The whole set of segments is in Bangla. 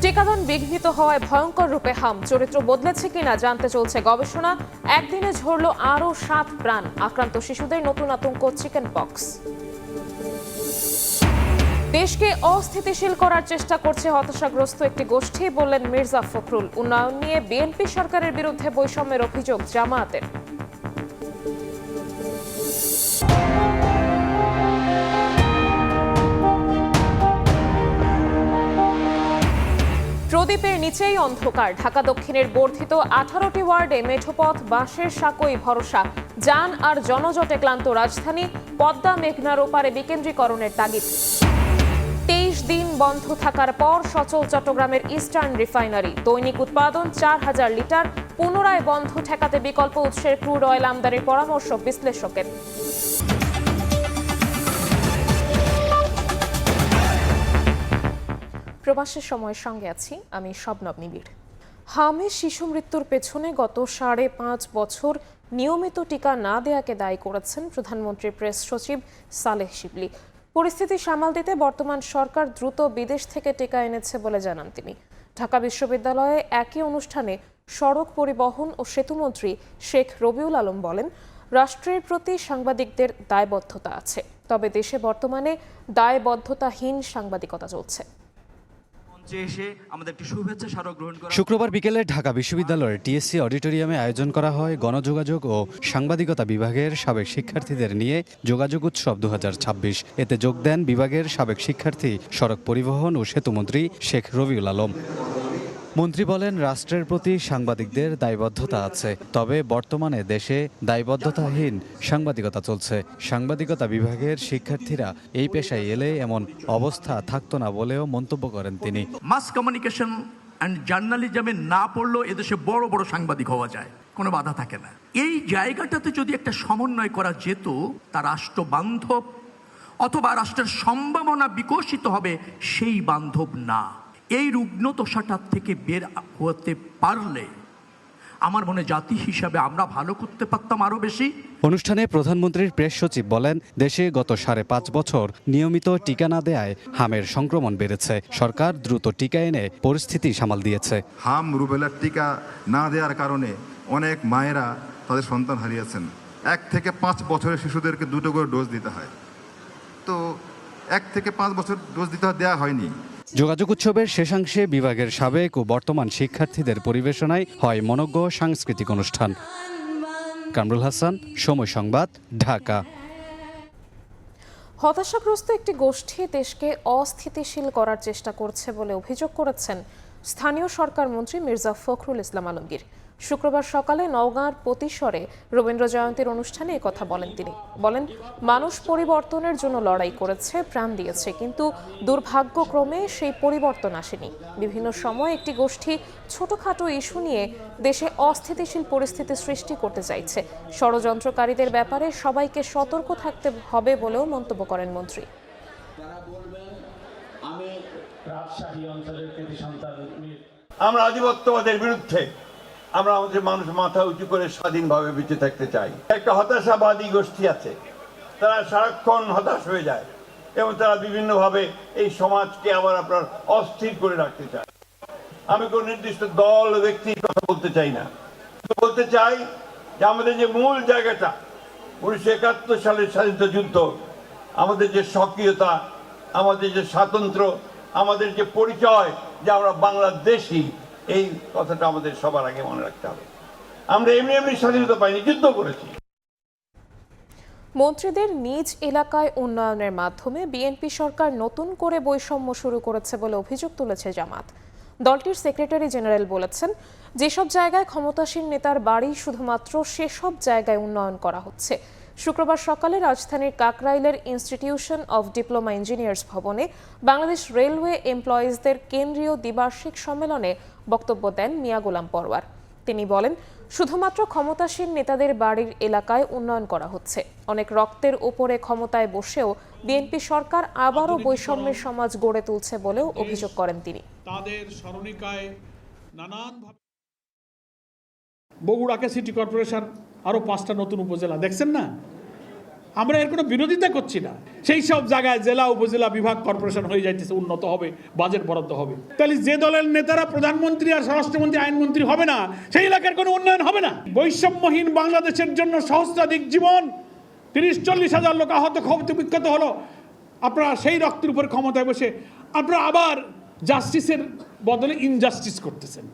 টিকাদান বিঘ্নিত হওয়ায় ভয়ঙ্কর রূপে হাম, চরিত্র বদলেছে কিনা জানতে চলছে গবেষণা। একদিনে ঝরল আরও 7 প্রাণ, আক্রান্ত শিশুদের নতুন আতঙ্ক চিকেন পক্স। দেশকে অস্থিতিশীল করার চেষ্টা করছে হতাশাগ্রস্ত একটি গোষ্ঠী, বললেন মির্জা ফখরুল। উন্নয়ন নিয়ে বিএনপি সরকারের বিরুদ্ধে বৈষম্যের অভিযোগ জামায়াতের। প্রদীপের নিচেই অন্ধকার, ঢাকা দক্ষিণের বর্ধিত 18টি ওয়ার্ডে মেঠোপথ, বাঁশের সাঁকোই ভরসা। যান আর জনজটে ক্লান্ত রাজধানী, পদ্মা মেঘনার ওপারে বিকেন্দ্রীকরণের তাগিদ। 23 দিন বন্ধ থাকার পর সচল চট্টগ্রামের ইস্টার্ন রিফাইনারি, দৈনিক উৎপাদন 4000 লিটার। পুনরায় বন্ধ ঠেকাতে বিকল্প উৎসের ক্রুড অয়েল আমদানির পরামর্শ বিশ্লেষকের। প্রবাসের সময়ের সঙ্গে আছি আমি শবনব নিবিড়। হামে শিশু মৃত্যুর পেছনে গত 5.5 বছর নিয়মিত টিকা না দেয়াকে দায়ী করেছেন প্রধানমন্ত্রীর প্রেস সচিব সালেহ শিবলি। পরিস্থিতি সামাল দিতে বর্তমান সরকার দ্রুত বিদেশ থেকে টিকা এনেছে বলে জানান তিনি। ঢাকা বিশ্ববিদ্যালয়ে একই অনুষ্ঠানে সড়ক পরিবহন ও সেতুমন্ত্রী শেখ রবিউল আলম বলেন, রাষ্ট্রের প্রতি সাংবাদিকদের দায়বদ্ধতা আছে, তবে দেশে বর্তমানে দায়বদ্ধতাহীন সাংবাদিকতা চলছে। শুক্রবার বিকেলে ঢাকা বিশ্ববিদ্যালয়ের টিএসসি অডিটোরিয়ামে আয়োজন করা হয় গণযোগাযোগ ও সাংবাদিকতা বিভাগের সাবেক শিক্ষার্থীদের নিয়ে যোগাযোগ উৎসব 2026। এতে যোগ দেন বিভাগের সাবেক শিক্ষার্থী, সড়ক পরিবহন ও সেতুমন্ত্রী শেখ রবিউল আলম। মন্ত্রী বলেন, রাষ্ট্রের প্রতি সাংবাদিকদের দায়বদ্ধতা আছে, তবে বর্তমানে দেশে দায়বদ্ধতাহীন সাংবাদিকতা চলছে। সাংবাদিকতা বিভাগের শিক্ষার্থীরা এই পেশায় এলে এমন অবস্থা থাকতো না বলেও মন্তব্য করেন তিনি। মাস কমিউনিকেশন অ্যান্ড জার্নালিজমে না পড়লেও এদেশে বড় বড় সাংবাদিক হওয়া যায়, কোনো বাধা থাকে না। এই জায়গাটাতে যদি একটা সমন্বয় করা যেত, তা রাষ্ট্র বান্ধব অথবা রাষ্ট্রের সম্ভাবনা বিকশিত হবে সেই বান্ধব না। এই রুগ্নদশাটার থেকে বের হতে পারলে আমার মনে জাতি হিসাবে আমরা ভালো করতে পারতাম আরো বেশি। অনুষ্ঠানে প্রধানমন্ত্রীর প্রেস সচিব বলেন, দেশে গত 5.5 বছর নিয়মিত টিকা না দেয়ায় হামের সংক্রমণ বেড়েছে। সরকার দ্রুত টিকা এনে পরিস্থিতি সামাল দিয়েছে। হাম রুবেলার টিকা না দেওয়ার কারণে অনেক মায়েরা তাদের সন্তান হারিয়েছেন। 1 থেকে 5 বছরের শিশুদেরকে 2টো করে ডোজ দিতে হয়, তো 1 থেকে 5 বছর ডোজ দেওয়া হয়নি। যোগাযোগ উৎসবের শেষাংশে বিভাগের সাবেক ও বর্তমান শিক্ষার্থীদের পরিবেশনায় হয় মনোজ্ঞ সাংস্কৃতিক অনুষ্ঠান। কামরুল হাসান, সময় সংবাদ, ঢাকা। হতাশাগ্রস্ত একটি গোষ্ঠী দেশকে অস্থিতিশীল করার চেষ্টা করছে বলে অভিযোগ করেছেন স্থানীয় সরকার মন্ত্রী মির্জা ফখরুল ইসলাম আলমগীর। শুক্রবার সকালে নওগাঁর পতিশ্বরে রবীন্দ্র জয়ন্তীর অনুষ্ঠানে কথা বলেন তিনি। বলেন, মানুষ পরিবর্তনের জন্য লড়াই করেছে, প্রাণ দিয়েছে, কিন্তু দুর্ভাগ্যক্রমে সেই পরিবর্তন আসেনি। বিভিন্ন সময় একটি গোষ্ঠী ছোটখাটো ইস্যু নিয়ে দেশে অস্থিতিশীল পরিস্থিতি সৃষ্টি করতে চাইছে। ষড়যন্ত্রকারীদের ব্যাপারে সবাইকে সতর্ক থাকতে হবে বলেও মন্তব্য করেন মন্ত্রী। আমরা আধিপত্যবাদের বিরুদ্ধে, আমরা আমাদের মানুষ মাথা উঁচু করে স্বাধীনভাবে বেঁচে থাকতে চাই। একটা হতাশাবাদী গোষ্ঠী আছে, তারা সারাক্ষণ হতাশ হয়ে যায় এবং তারা বিভিন্নভাবে এই সমাজকে আবার আপনার অস্থির করে রাখতে চায়। আমি কোন নির্দিষ্ট দল ব্যক্তির কথা বলতে চাই না, বলতে চাই যে আমাদের যে মূল জায়গাটা 1971 সালের স্বাধীনতা যুদ্ধ, আমাদের যে সক্রিয়তা, আমাদের যে স্বাতন্ত্র্য, আমাদের যে পরিচয় যে আমরা বাংলাদেশী, এই কথাটা আমাদের সবার আগে মনে রাখতে হবে। আমরা এমনি স্বাধীনতা পাইনি, যুদ্ধ করেছি। মন্ত্রীদের নিজ এলাকায় উন্নয়নের মাধ্যমে বিএনপি সরকার নতুন করে বৈষম্য শুরু করেছে বলে অভিযোগ তুলেছে জামাত। দলটির সেক্রেটারি জেনারেল বলেছেন, যেসব জায়গায় ক্ষমতাসীন নেতার বাড়ি, শুধুমাত্র সেসব জায়গায় উন্নয়ন করা হচ্ছে। শুক্রবার সকালে রাজধানীর কাকরাইলের ইনস্টিটিউশন অব ডিপ্লোমা ইঞ্জিনিয়ার্স ভবনে বাংলাদেশ রেলওয়ে এমপ্লয়িজদের কেন্দ্রীয় দ্বিবার্ষিক সম্মেলনে বক্তব্য দেন মিয়া গোলাম পরওয়ার। তিনি বলেন, শুধুমাত্র ক্ষমতাসীন নেতাদের বাড়ির এলাকায় উন্নয়ন করা হচ্ছে। অনেক রক্তের উপরে ক্ষমতায় বসেও বিএনপি সরকার আবারও বৈষম্যের সমাজ গড়ে তুলছে বলেও অভিযোগ করেন তিনি। তাদের স্মরণিকায় নানানভাবে বগুড়াকে সিটি কর্পোরেশন আরো 5টা নতুন উপজেলা দেখছেন না, আমরা এর কোনো বিরোধিতা করছি না। সেই সব জায়গায় জেলা উপজেলা বিভাগ কর্পোরেশন হয়ে যাইতেছে, উন্নত হবে, বাজেট বরাদ্দ হবে। তাহলে যে দলের নেতারা প্রধানমন্ত্রী আর স্বরাষ্ট্রমন্ত্রী আইনমন্ত্রী হবে না, সেই এলাকার কোনো উন্নয়ন হবে না। বৈষম্যহীন বাংলাদেশের জন্য সহস্রাধিক জীবন, 30-40 হাজার লোক আহত ক্ষত বিক্ষত হলো। আপনারা সেই রক্তের উপর ক্ষমতায় বসে আপনারা আবার জাস্টিসের বদলে ইনজাস্টিস করতেছেন।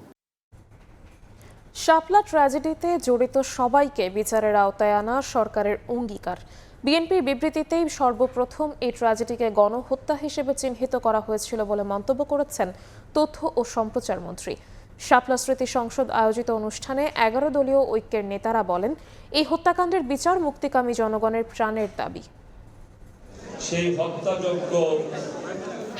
শাপলা ট্র্যাজেডিতে জড়িত সবাইকে বিচারের আওতায় আনা সরকারের অঙ্গীকার। বিএনপির বিবৃতিতেই সর্বপ্রথম এই ট্র্যাজেডিকে গণহত্যা হিসেবে চিহ্নিত করা হয়েছিল বলে মন্তব্য করেছেন তথ্য ও সম্প্রচার মন্ত্রী। শাপলা স্মৃতি সংসদ আয়োজিত অনুষ্ঠানে 11 দলীয় ঐক্যের নেতারা বলেন, এই হত্যাকাণ্ডের বিচার মুক্তিকামী জনগণের প্রাণের দাবি। সেই হত্যাযজ্ঞ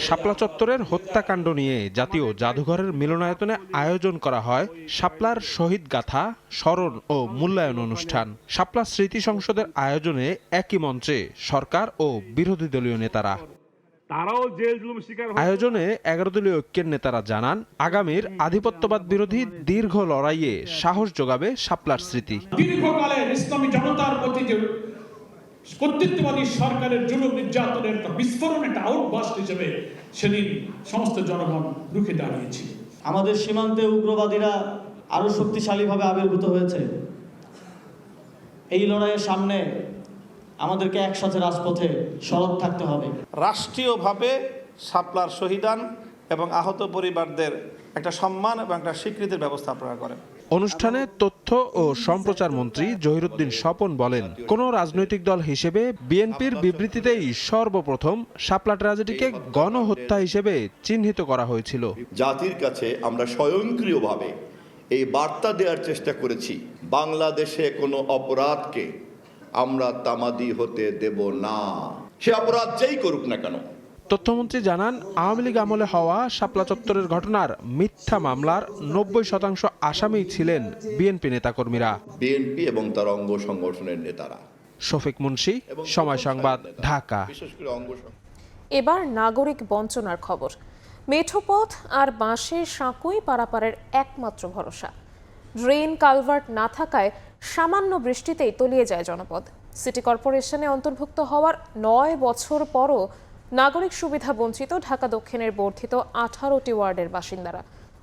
শাপলা চত্বরের হত্যাকাণ্ড নিয়ে জাতীয় জাদুঘরের মিলনায়তনে আয়োজন করা হয় শাপলার শহীদ গাথা স্মরণ ও মূল্যায়ন অনুষ্ঠান। শাপলা স্মৃতি সংসদের আয়োজনে একই মঞ্চে সরকার ও বিরোধী দলীয় নেতারা। আয়োজনে 11 দলীয় ঐক্যের নেতারা জানান, আগামীর আধিপত্যবাদ বিরোধী দীর্ঘ লড়াইয়ে সাহস যোগাবে শাপলার স্মৃতি। দীর্ঘকালের ইসলামী জনতার প্রতি যে কর্তৃত্ববাদী সরকারের জুলুম নির্যাতনের একটা বিস্ফোরণ, একটা আউটবাস্ট হিসেবে সেদিন সমস্ত জনগণ রুখে দাঁড়িয়েছিল। আমাদের সীমান্তে উগ্রবাদীরা আরো শক্তিশালীভাবে আবির্ভূত হয়েছে। এই লড়াইয়ের সামনে আমাদেরকে একসাথে রাজপথে সরব থাকতে হবে। রাষ্ট্রীয়ভাবে শাপলার শহীদান এবং আহত পরিবারদের একটা সম্মান এবং একটা স্বীকৃতির ব্যবস্থা আপনারা করেন। অনুষ্ঠানে তথ্য ও সম্প্রচার মন্ত্রী জহিরুদ্দিন স্বপন বলেন, কোন রাজনৈতিক দল হিসেবে বিএনপির বিবৃতিতেই সর্বপ্রথম শাপলা ট্র্যাজেডিকে গণহত্যা হিসেবে চিহ্নিত করা হয়েছিল। জাতির কাছে আমরা স্বয়ংক্রিয়ভাবে এই বার্তা দেওয়ার চেষ্টা করেছি, বাংলাদেশে কোনো অপরাধকে আমরা তামাদি হতে দেব না, সে অপরাধ যেই করুক না কেন। তথ্যমন্ত্রী জানান, আওয়ামী লীগ আমলে হওয়া শাপলা চত্বরের ঘটনার মিথ্যা মামলার 90% আসামি ছিলেন বিএনপি নেতাকর্মীরা, বিএনপি এবং তার অঙ্গ সংগঠনের নেতারা। শফিক মুন্সি, সময় সংবাদ, ঢাকা। এবার নাগরিক বঞ্চনার খবর। মেঠোপথ আর বাঁশের সাঁকোই পারাপারের একমাত্র ভরসা। ড্রেন কালভার্ট না থাকায় সামান্য বৃষ্টিতেই তলিয়ে যায় জনপদ। সিটি কর্পোরেশনে অন্তর্ভুক্ত হওয়ার 9 বছর পরও নাগরিক সুবিধা বঞ্চিত ঢাকা দক্ষিণের বর্ধিত 18টি ওয়ার্ডের বাসিন্দারা।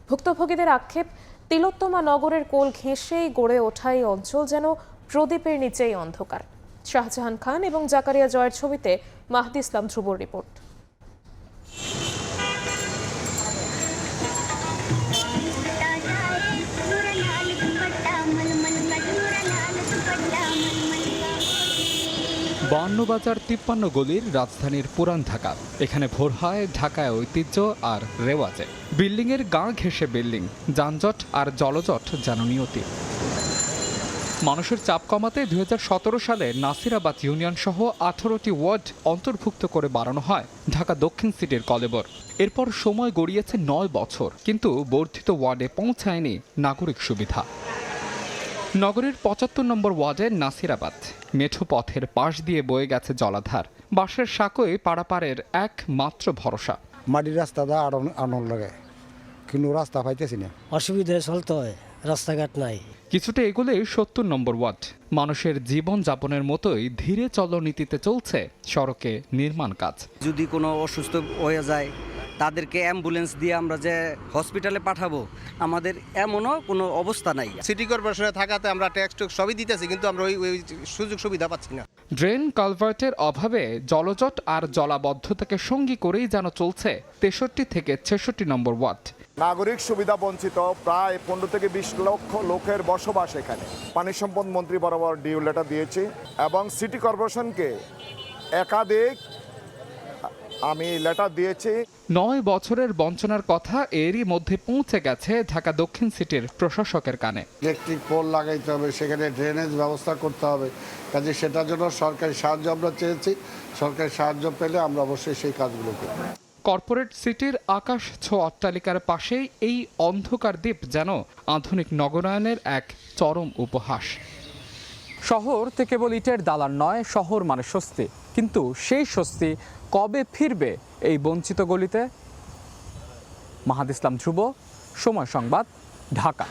ভুক্তভোগীদের আক্ষেপ, তিলোত্তমা নগরের কোল ঘেঁষেই গড়ে ওঠা এই অঞ্চল যেন প্রদীপের নিচেই অন্ধকার। শাহজাহান খান এবং জাকারিয়া জয়ের ছবিতে মাহদি ইসলাম ধ্রুবর রিপোর্ট। বাজার 53 গলির রাজধানীর পুরান ঢাকা। এখানে ভোর হয় ঢাকায় ঐতিহ্য আর রেওয়াজে। বিল্ডিংয়ের গা ঘেঁষে বিল্ডিং, যানজট আর জলজট যেন নিয়তি। মানুষের চাপ কমাতে 2017 সালে নাসিরাবাদ ইউনিয়ন সহ 18টি ওয়ার্ড অন্তর্ভুক্ত করে বাড়ানো হয় ঢাকা দক্ষিণ সিটির কলেবর। এরপর সময় গড়িয়েছে 9 বছর, কিন্তু বর্ধিত ওয়ার্ডে পৌঁছায়নি নাগরিক সুবিধা। নগরীর 75 নম্বর ওয়ার্ডের নাসিরাবাদ মেঠো পথের পাশ দিয়ে বয়ে গেছে জলাধার। বাঁশের সাঁকোয় পারাপারের একমাত্র ভরসা। মাটির রাস্তাটা আনন্দ লাগে, কিন্তু রাস্তা পাইতেছি না, অসুবিধায় চলতে হয়, রাস্তাঘাট নাই। কিছুটা এগুলে 70 নম্বর ওয়ার্ড। মানুষের জীবন যাপনের মতোই ধীরে চলনীতিতে চলছে সড়কে নির্মাণ কাজ। যদি কোনো অসুস্থ হয়ে যায় তাদেরকে অ্যাম্বুলেন্স দিয়ে আমরা যে হসপিটালে পাঠাবো, আমাদের এমনও কোনো অবস্থা নাই। সিটি কর্পোরেশনে থাকাতে আমরা ট্যাক্স সবই দিতেছি, কিন্তু আমরা ওই সুযোগ সুবিধা পাচ্ছি না। ড্রেন কালভার্টের অভাবে জলজট আর জলাবদ্ধতাকে সঙ্গী করেই যেন চলছে 63 থেকে 66 নম্বর ওয়ার্ড। নাগরিক সুবিধা বঞ্চিত প্রায় 15 থেকে 20 লক্ষ লোকের বসবাস এখানে। পানি সম্পদ মন্ত্রী বরাবর ডিউ লেটার দিয়েছি এবং সিটি কর্পোরেশনকে একাধিক আমি লেটার দিয়েছি। 9 বছরের বঞ্চনার কথা এরই মধ্যে পৌঁছে গেছে ঢাকা দক্ষিণ সিটির প্রশাসকের কানে। ইলেকট্রিক পোল লাগাইতে হবে, সেখানে ড্রেনেজ ব্যবস্থা করতে হবে। কাজে সেটার জন্য সরকারি সাহায্য আমরা চেয়েছি। সরকারি সাহায্য পেলে আমরা অবশ্যই সেই কাজগুলো করব। কর্পোরেট সিটির আকাশ ছোঁয়া অট্টালিকার পাশেই এই অন্ধকার দ্বীপ যেন আধুনিক নগরায়নের এক চরম উপহাস। শহর থেকে কেবল ইটের দালান নয়, শহর মানে স্বস্তি। কিন্তু সেই স্বস্তি কবে ফিরবে এই বঞ্চিত গলিতে? মাহাদি ইসলাম ধ্রুব, সময় সংবাদ, ঢাকা।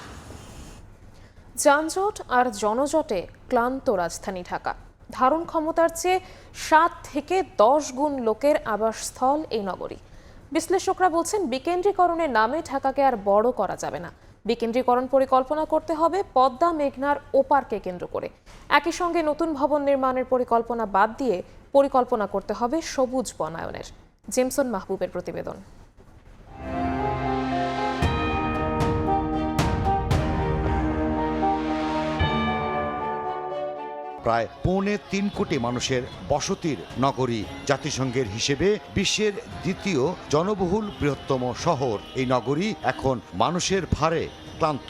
যানজট আর জনজটে ক্লান্ত রাজধানী ঢাকা। ধারণ ক্ষমতার চেয়ে 7 থেকে 10 গুণ লোকের আবাসস্থল এই নগরী। বিশ্লেষকরা বলছেন, বিকেন্দ্রীকরণের নামে ঢাকাকে আর বড় করা যাবে না। বিকেন্দ্রীকরণ পরিকল্পনা করতে হবে পদ্মা মেঘনার ওপারকে কেন্দ্র করে। একই সঙ্গে নতুন ভবন নির্মাণের পরিকল্পনা বাদ দিয়ে পরিকল্পনা করতে হবে সবুজ বনায়নের। জেমসন মাহবুবের প্রতিবেদন। প্রায় 3.25 কোটি মানুষের বসতির নগরী, জাতিসংঘের হিসেবে বিশ্বের দ্বিতীয় জনবহুল বৃহত্তম শহর। এই নগরী এখন মানুষের ভারে ক্লান্ত।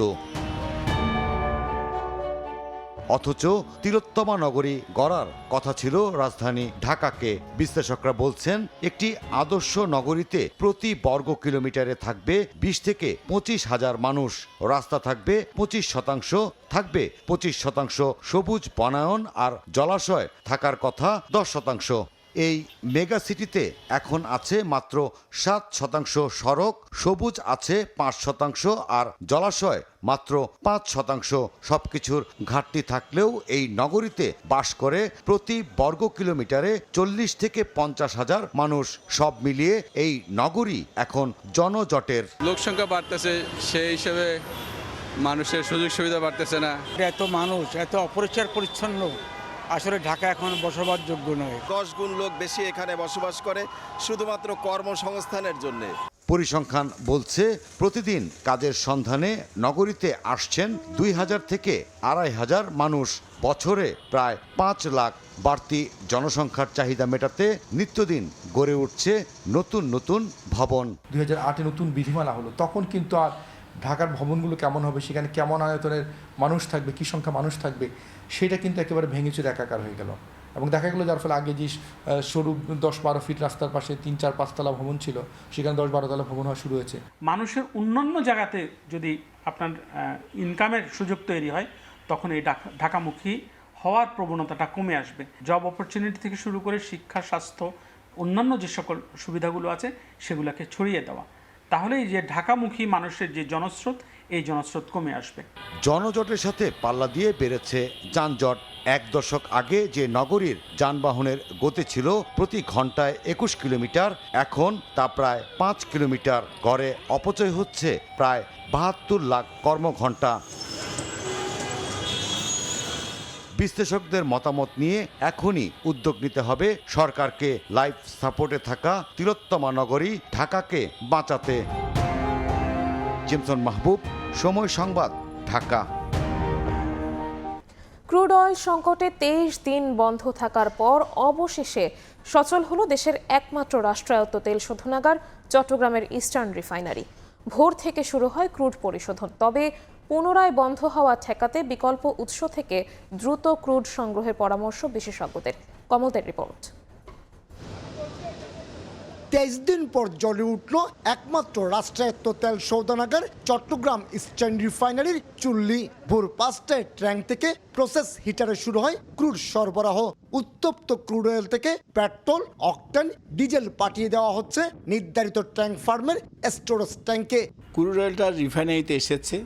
অথচ তিলোত্তমা নগরী গড়ার কথা ছিল রাজধানী ঢাকাকে। বিশ্লেষকরা বলছেন, একটি আদর্শ নগরীতে প্রতি বর্গ কিলোমিটারে থাকবে 20 থেকে 25 হাজার মানুষ। রাস্তা থাকবে 25%, থাকবে 25% সবুজ বনায়ন, আর জলাশয় থাকার কথা 10%। এই মেগা সিটিতে এখন আছে মাত্র 7% সড়ক, সবুজ আছে 5%, আর জলাশয় মাত্র 5%। সবকিছুর ঘাটতি থাকলেও এই নগরীতে বাস করে প্রতি বর্গ কিলোমিটারে 40 থেকে 50 হাজার মানুষ। সব মিলিয়ে এই নগরী এখন জনজটের। লোকসংখ্যা বাড়তেছে, সেই হিসেবে মানুষের সুযোগ সুবিধা বাড়তেছে না। এত মানুষ, এত অপরিষ্কার পরিচ্ছন্ন, আসলে ঢাকা এখন বসবাসযোগ্য নয়। 10 গুণ লোক বেশি এখানে বসবাস করে শুধুমাত্র কর্মসংস্থানের জন্য। পরিসংখ্যান বলছে, প্রতিদিন কাজের সন্ধানে নগরীতে আসছেন 2000 থেকে 2500 মানুষ। বছরে প্রায় 5 লাখ। বাড়তি জনসংখ্যার চাহিদা মেটাতে নিত্যদিন গড়ে উঠছে নতুন নতুন ভবন। 2008-এ নতুন বিধিমালা হলো, তখন কিন্তু আর ঢাকার ভবনগুলো কেমন হবে, সেখানে কেমন আয়তনের মানুষ থাকবে, কী সংখ্যা মানুষ থাকবে, সেটা কিন্তু একেবারে ভেঙেচুরে একাকার হয়ে গেল। এবং দেখা গেলো যার ফলে আগে যে সরু 10-12 ফিট রাস্তার পাশে 3-4-5 তলা ভবন ছিল, সেখানে 10-12 তলা ভবন হওয়া শুরু হয়েছে। মানুষের অন্যান্য জায়গাতে যদি আপনার ইনকামের সুযোগ তৈরি হয়, তখন এই ঢাকামুখী হওয়ার প্রবণতাটা কমে আসবে। জব অপরচুনিটি থেকে শুরু করে শিক্ষা, স্বাস্থ্য, অন্যান্য যে সকল সুবিধাগুলো আছে সেগুলোকে ছড়িয়ে দেওয়া, তাহলে এই যে ঢাকামুখী মানুষের যে জনস্রোত, এই জনস্রোত কমে আসবে। জনজটের সাথে পাল্লা দিয়ে বেড়েছে যানজট। 1 দশক আগে যে নগরীর যানবাহনের গতি ছিল প্রতি ঘন্টায় 21 কিলোমিটার, এখন তা প্রায় 5 কিলোমিটার। গড়ে অপচয় হচ্ছে প্রায় 72 লাখ কর্মঘণ্টা। বিশ্লেষকদের মতামত নিয়ে এখনই উদ্যোগ নিতে হবে সরকারকে লাইফ সাপোর্টে থাকা তিলোত্তমা নগরী ঢাকাকে বাঁচাতে। জেমসন মাহবুব, সময় সংবাদ, ঢাকা। ক্রুড অয়েল সংকটে 23 দিন বন্ধ থাকার পর অবশেষে সচল হলো দেশের একমাত্র রাষ্ট্রায়ত্ত তেল শোধনাগার চট্টগ্রামের ইস্টার্ন রিফাইনারি। ভোর থেকে শুরু হয় ক্রুড পরিশোধন, তবে পুনরায় বন্ধ হওয়া ঠেকাতে বিকল্প উৎস থেকে দ্রুত ক্রুড সংগ্রহের পরামর্শ বিশেষজ্ঞদের। কমলদের রিপোর্ট। 23 দিন পর জ্বলে উঠল একমাত্র রাষ্ট্রায়ত্ত তেল শোধনাগার চট্টগ্রাম ইস্টার্ন রিফাইনারির চুল্লি। ভোর 5টায় ট্যাঙ্ক থেকে প্রসেস হিটারে শুরু হয় ক্রুড সরবরাহ। উত্তপ্ত ক্রুড অয়েল থেকে পেট্রোল, অকটেন, ডিজেল পাঠিয়ে দেওয়া হচ্ছে নির্ধারিত ট্যাঙ্ক ফার্মের স্টোরেজ ট্যাঙ্কে। ক্রুড অয়েলটা রিফাইনারিতে এসেছে,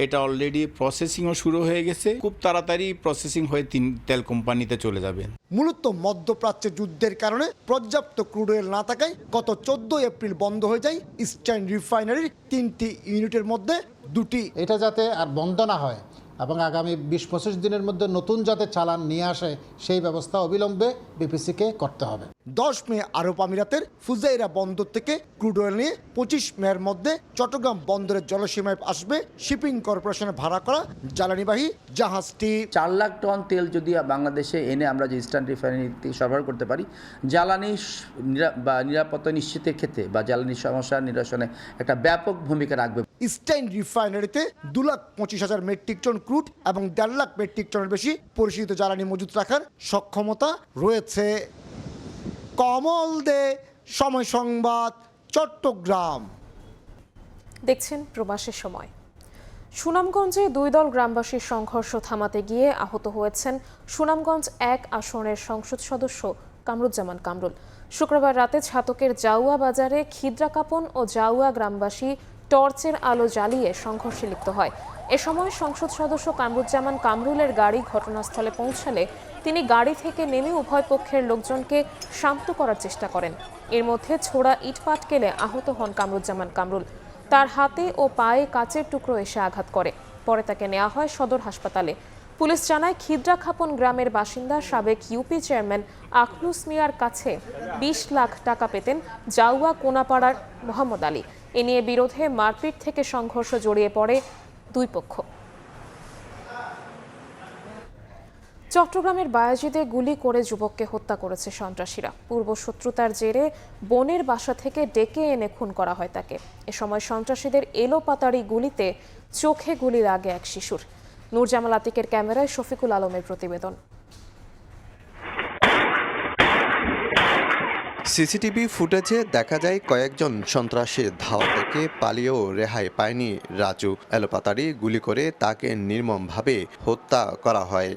এটা অলরেডি প্রসেসিংও শুরু হয়ে গেছে। খুব তাড়াতাড়ি প্রসেসিং হয়ে তেল কোম্পানিতে চলে যাবে। মূলত মধ্যপ্রাচ্যে যুদ্ধের কারণে পর্যাপ্ত ক্রুড অয়েল না থাকায় গত 14 এপ্রিল বন্ধ হয়ে যায় ইস্টার্ন রিফাইনারির 3টি ইউনিটের মধ্যে 2টি। এটা যাতে আর বন্ধ না হয় এবং আগামী 20-25 দিনের মধ্যে নতুন যাতে চালান নিয়ে আসে, সেই ব্যবস্থা অবিলম্বে বিপিসিকে করতে হবে। 10 মে আরব আমিরাতের ফুজাইরা বন্দর থেকে ক্রুড অয়েল নিয়ে 25 মের মধ্যে চট্টগ্রাম বন্দরের জলসীমায় আসবে শিপিং কর্পোরেশনের ভাড়া করা জ্বালানিবাহী জাহাজটি। 4 লাখ টন তেল যদি বাংলাদেশে এনে আমরা যে ইস্টার্ন রিফাইনারিতে সরবরাহ করতে পারি, জ্বালানি বা নিরাপত্তা নিশ্চিতের ক্ষেত্রে বা জ্বালানি সমস্যা নিরসনে একটা ব্যাপক ভূমিকা রাখবে। ইস্টার্ন রিফাইনারিতে 2,25,000 মেট্রিক টন ক্রুড এবং 1.5 লাখ মেট্রিক টনের বেশি পরিশোধিত জ্বালানি মজুত রাখার সক্ষমতা রয়েছে। কমল দে, সময় সংবাদ, চট্টগ্রাম। দেখছেন প্রবাসের সময়। সুনামগঞ্জে 2 দল গ্রামবাসীর সংঘর্ষ থামাতে গিয়ে আহত হয়েছেন সুনামগঞ্জ 1 আসনের সংসদ সদস্য কামরুজ্জামান কামরুল। শুক্রবার রাতে ছাতকের জাউয়া বাজারে খিদ্রাকাপন ও জাউয়া গ্রামবাসী টর্চের আলো জ্বালিয়ে সংঘর্ষে লিপ্ত হয়। এ সময় সংসদ সদস্য কামরুজ্জামান কামরুলের গাড়ি ঘটনাস্থলে পৌঁছালে তিনি গাড়ি থেকে নেমে উভয় পক্ষের লোকজনকে শান্ত করার চেষ্টা করেন। এর মধ্যে ছোড়া ইট পাটকেলে আহত হন কামরুজ্জামান কামরুল। তার হাতে ও পায়ে কাচের টুকরো এসে আঘাত করে। পরে তাকে নেওয়া হয় সদর হাসপাতালে। পুলিশ জানায় খিদ্রাখাপন গ্রামের বাসিন্দা সাবেক ইউপি চেয়ারম্যান আখলুস মিয়ার কাছে ২০ লাখ টাকা পেতেন জাউয়া কোনাপাড়ার মোহাম্মদ আলী। এ নিয়ে বিরোধে মারপিট থেকে সংঘর্ষ জড়িয়ে পড়ে দুই পক্ষ। চট্টগ্রামের বায়াজিদে গুলি করে যুবককে হত্যা করেছে সন্ত্রাসীরা। পূর্ব শত্রুতার জেরে বোনের বাসা থেকে ডেকে এনে খুন করা হয় তাকে। এ সময় সন্ত্রাসীদের এলোপাতাড়ি গুলিতে চোখে গুলি লাগে এক শিশুর। নূরজামাল আতিকের ক্যামেরায় শফিকুল আলমের প্রতিবেদন। সিসিটিভি ফুটেজে দেখা যায় কয়েকজন সন্ত্রাসীর ধাওয়া থেকে পালিয়েও রেহাই পায়নি রাজু। এলোপাতাড়ি গুলি করে তাকে নির্মমভাবে হত্যা করা হয়।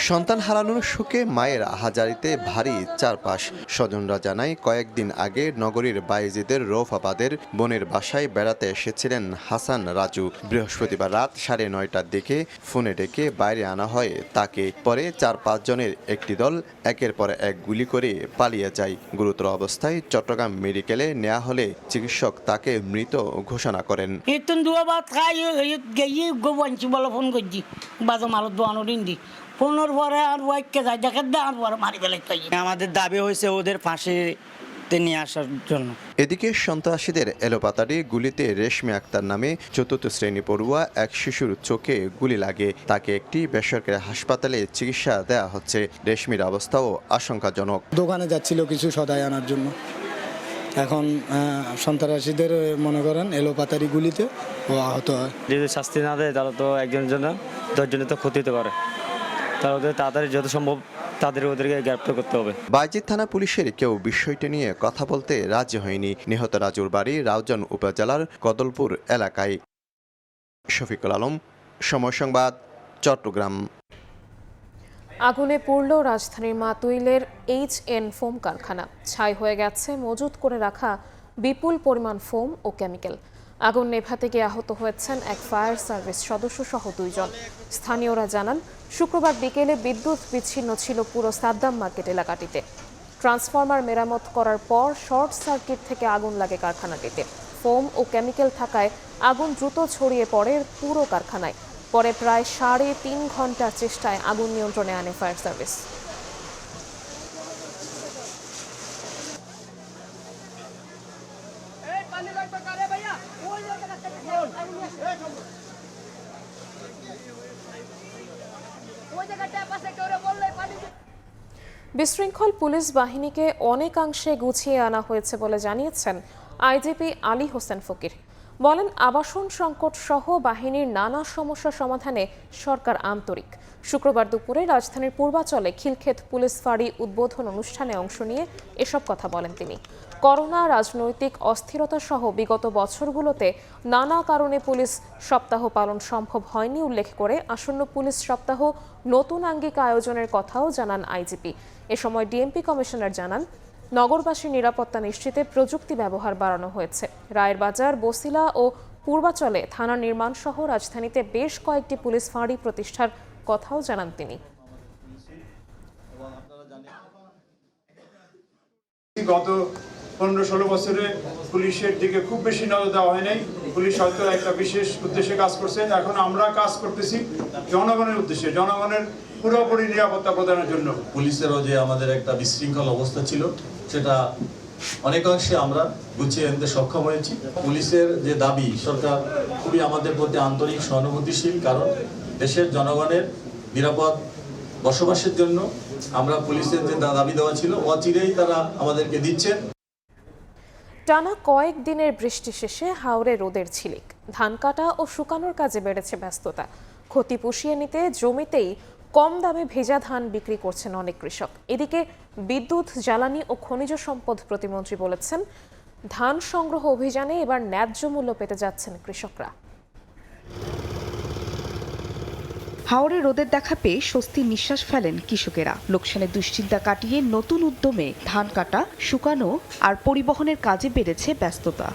সন্তান হারানোর শোকে মায়ের আহাজারিতে ভারী চারপাশ। স্বজনরা জানায় কয়েকদিন আগে নগরীর বায়েজিদের রৌফাবাদের বোনের বাসায় বেড়াতে এসেছিলেন হাসান রাজু। বৃহস্পতিবার রাত 9:30টার দিকে ফোনে ডেকে বাইরে আনা হয় তাকে। পরে 4-5 জনের একটি দল একের পর এক গুলি করে পালিয়ে যায়। গুরুতর অবস্থায় চট্টগ্রাম মেডিকেলে নেওয়া হলে চিকিৎসক তাকে মৃত ঘোষণা করেন। আমাদের দাবি হয়েছে ওদের ফাঁসিতে নিয়ে আসার জন্য। এদিকে সন্ত্রাসীদের এলোপাতাড়ি গুলিতে রেশমি আক্তার নামে 4th শ্রেণী পড়ুয়া এক শিশুর চোখে গুলি লাগে। তাকে একটি বেসরকারি হাসপাতালে চিকিৎসা দেওয়া হচ্ছে। রেশমির অবস্থাও আশঙ্কাজনক। দোকানে যাচ্ছিল কিছু সদাই আনার জন্য, এখন সন্ত্রাসীদের মনে করেন এলোপাতাড়ি গুলিতে ও আহত হয়। যদি শাস্তি না দেয় তাহলে তো একজনের জন্য 10 জনের তো ক্ষতি হতে পারে। তাদের তাড়াতাড়ি যত সম্ভব ওদেরকে গ্রেপ্তার করতে হবে। বায়েজিদ থানা পুলিশের কেউ বিষয়টি নিয়ে কথা বলতে রাজি হয়নি। নিহত রাজুর বাড়ি রাউজান উপজেলার কদলপুর এলাকায়। শফিকুল আলম, সময় সংবাদ, চট্টগ্রাম। আগুনে পুড়ল রাজধানীর মাতুইলের HN ফোম কারখানা। ছাই হয়ে গেছে মজুত করে রাখা বিপুল পরিমাণ ফোম ও কেমিক্যাল। আগুন নেভাতে গিয়ে আহত হয়েছেন এক ফায়ার সার্ভিস সদস্য সহ 2 জন। স্থানীয়রা জানান, শুক্রবার বিকেলে বিদ্যুৎ বিচ্ছিন্ন ছিল পুরো সাদ্দাম মার্কেট এলাকাটিতে। ট্রান্সফরমার মেরামত করার পর শর্ট সার্কিট থেকে আগুন লাগে কারখানাটিতে। ফোম ও কেমিক্যাল থাকায় আগুন দ্রুত ছড়িয়ে পড়ে পুরো কারখানায়। পরে প্রায় 3.5 ঘন্টার চেষ্টায় আগুন নিয়ন্ত্রণে আনে ফায়ার সার্ভিস। বিশৃঙ্খল পুলিশ বাহিনীকে অনেকাংশে গুছিয়ে আনা হয়েছে বলে জানিয়েছেন আইজিপি আলী হোসেন ফকির। বলেন, আবাসন সংকট সহ বাহিনীর নানা সমস্যা সমাধানে সরকার আন্তরিক। শুক্রবার দুপুরে রাজধানীর পূর্বাচলে খিলক্ষেত পুলিশ ফাঁড়ি উদ্বোধন অনুষ্ঠানে অংশ নিয়ে এসব কথা বলেন তিনি। করোনা, রাজনৈতিক অস্থিরতা সহ বিগত বছরগুলোতে নানা কারণে পুলিশ সপ্তাহ পালন সম্ভব হয়নি উল্লেখ করে আসন্ন পুলিশ সপ্তাহ নতুন আঙ্গিক আয়োজনের কথাও জানান আইজিপি। এ সময় ডিএমপি কমিশনার জানান, নগরবাসীর নিরাপত্তা নিশ্চিতে প্রযুক্তি ব্যবহার বাড়ানো হয়েছে। রায়ের বাজার, বসিলা ও পূর্বাচলে থানা নির্মাণ সহ রাজধানীতে বেশ কয়েকটি পুলিশ ফাঁড়ি প্রতিষ্ঠার কথাও জানান তিনি। গত 15-16 বছরে পুলিশের দিকে খুব বেশি নজর দেওয়া হয় নাই। পুলিশ হয়তো একটা বিশেষ উদ্দেশ্যে কাজ করছে, এখন আমরা কাজ করতেছি জনগণের উদ্দেশ্যে, জনগণের পুরোপুরি নিরাপত্তা প্রদানের জন্য। পুলিশেরও যে আমাদের একটা বিশৃঙ্খল অবস্থা ছিল সেটা অনেকাংশে আমরা গুছিয়ে আনতে সক্ষম হয়েছি। পুলিশের যে দাবি, সরকার খুবই আমাদের প্রতি আন্তরিক, সহানুভূতিশীল, কারণ দেশের জনগণের নিরাপদ বসবাসের জন্য আমরা পুলিশের যে দাবি দেওয়া ছিল অচিরেই তারা আমাদেরকে দিচ্ছেন। টানা কয়েক দিনের বৃষ্টি শেষে হাওরে রোদের ঝিলিক। ধান কাটা ও শুকানোর কাজে বেড়েছে ব্যস্ততা। ক্ষতি পুষিয়ে নিতে জমিতেই কম দামে ভেজা ধান বিক্রি করছেন অনেক কৃষক। এদিকে বিদ্যুৎ, জ্বালানি ও খনিজ সম্পদ প্রতিমন্ত্রী বলেছেন, ধান সংগ্রহ অভিযানে এবার ন্যায্য মূল্য পেতে যাচ্ছেন কৃষকরা। হাওরে রোদের দেখা পেয়ে স্বস্তির নিঃশ্বাস ফেলেন কৃষকেরা। লোকসানের দুশ্চিন্তা কাটিয়ে নতুন উদ্যমে ধান কাটা, শুকানো আর পরিবহনের কাজে বেড়েছে ব্যস্ততা।